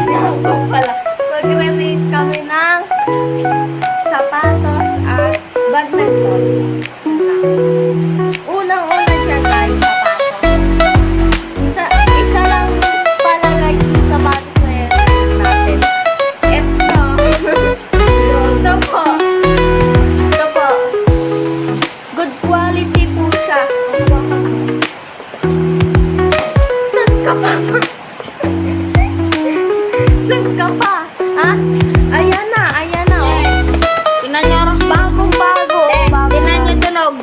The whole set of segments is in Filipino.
Sinabi ko pala. Magre-rate kami ng sapatos at badminton. Unang-una siya guys, sapatos. Isa lang pala guys yung sapatos na yan natin. Ito po. Ito po. Good quality po siya. Saan ka pa? Saan ka pa? Ha? Ayan na. Oh. Tinan nyo, Bagong-bago. tinan nyo tunog.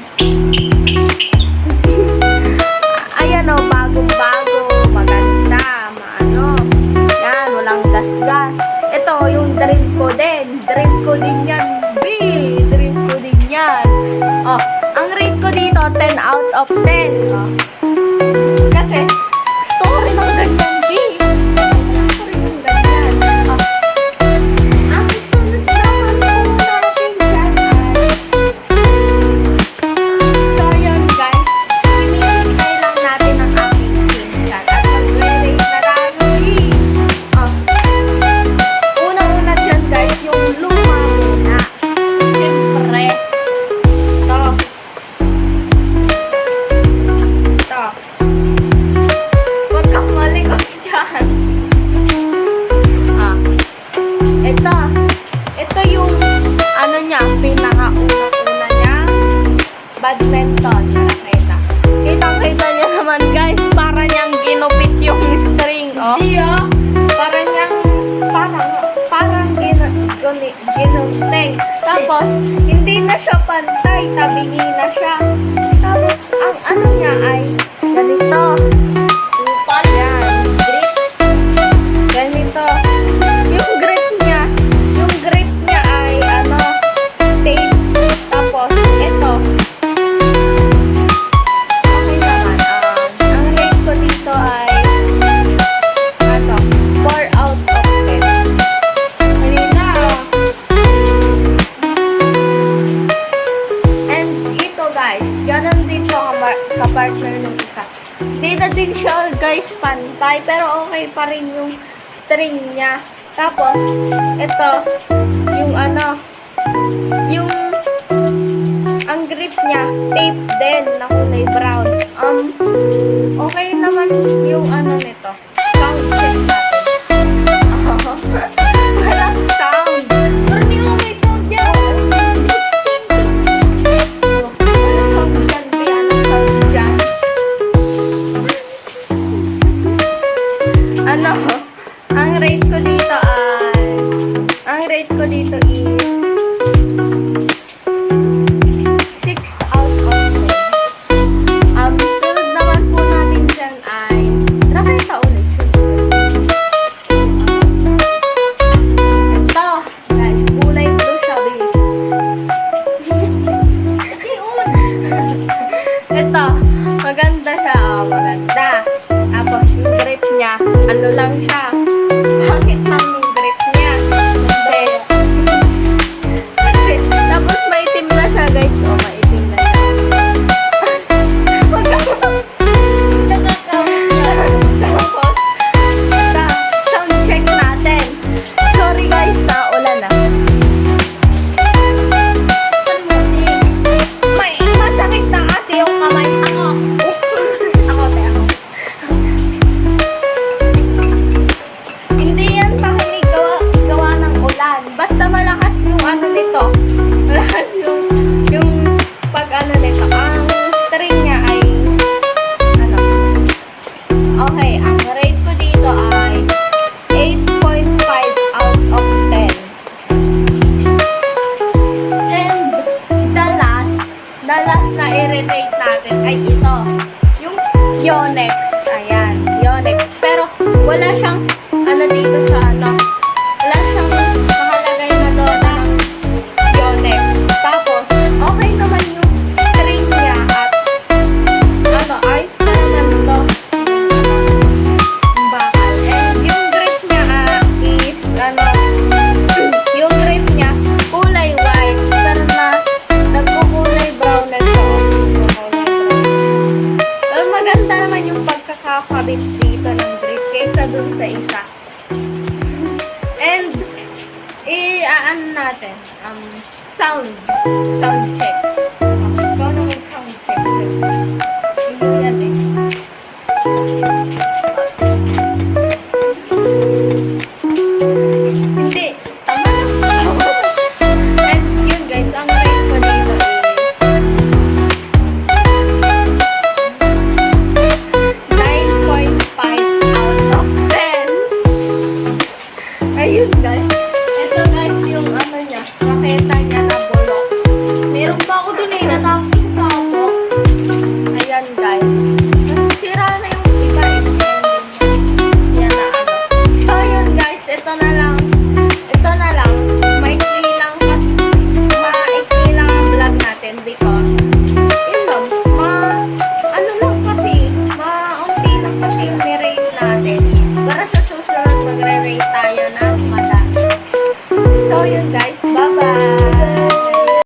Ayan o, bagong-bago. Maganda. Maano. Yan, walang gas-gas. Ito, yung dream ko din. Dream ko din yan, B. Dream ko din yan. Oh, ang rate ko dito, 10 out of 10. Oh. Kasi, gusto ko rin ng ganyan, B. Gusto ko rin ng ganyan. Oh. Ang sunod naman po natin dyan ay so yun guys, hinihintay lang natin ang aking pinsan at mag-rate na tayo. Oh. Unang-una dyan guys, yung luma muna. Siyempre. Ito. Huwag kang malikot dyan. Ah. Ito yung ano niya, pinaka-unang-una niya. Badminton. Kitang-kita niyo naman guys, para niyang ginupit yung string, oh. Hindi ah. Parang ginupting. Tapos, hindi na siya pantay, tabingi na siya. Tapos, ang ano niya ay ganito. Upal. Yan, grip. Ganito. Yung grip niya ay ano, tape. Tapos, ito. Okay naman. Ang rate ko dito ay ano, 4 out of 10. Kanina. And ito guys, ganun din siya kapartner ng isa. Hindi na din siya guys pantay, pero okay pa rin yung string niya. Tapos, ito, yung ano, yung ang grip niya, tape din na kulay brown. Okay naman yung ano nito. Sound check natin. Walang sound. Pero hindi mo may sound yan. Walang sound dyan, walang sound dyan. Ano, ang rate ko dito is 6 out of 10. Sunod naman po natin dyan ay, nakita ulit. Ito, guys, kulay blue siya, babe. Ito, maganda siya, oh, maganda. Tapos, yung grip niya, ano lang siya, bakit lang yung grip niya? Tapos maitim na siya guys, oh, maitim na siya. Tapos, sound check natin. Sorry guys, naulan na. May masakit na kasi yung kamay. Ako. Hindi yan pakinig gawa ng ulan. Basta malakas yung ano nito. Malakas yung pag ano nito. Ang string niya ay ano. Okay, ang rate ko dito ay 8.5 out of 10. And the last na i-rate natin ay ito. Yung Yonex. Ayan, Yonex. Pero wala siyang ano dito sa ano. Wala siyang nakalagay na doon ng Yonex. Tapos, okay naman yung string niya at ano, ayos na naman ito. Yung bakal. And yung grip niya is ano, yung grip niya kulay white. Pero nagkukulay brown na siya. Pero maganda naman yung pagkakakabit dito ng grip kaysa dun sa isa. And, ano natin, sound check. Ikaw na mag-sound check. Iyo yan eh. Hindi, tama lang. And yun guys, ang rate ko dito is 9.5 out of 10. Ayun guys. Ito guys yung ano niya, makita niya na bulok. Meron pa ako dun eh, natapos sa ako. Ayan guys. Nasira na yung iba eh. Yan na ano. So yun guys, ito na lang. Maikli lang ang vlog natin because yun lang, ano lang kasi, maunti lang kasi yung nirate natin. Para sa susunod magre-rate tayo ng madami. So yun guys.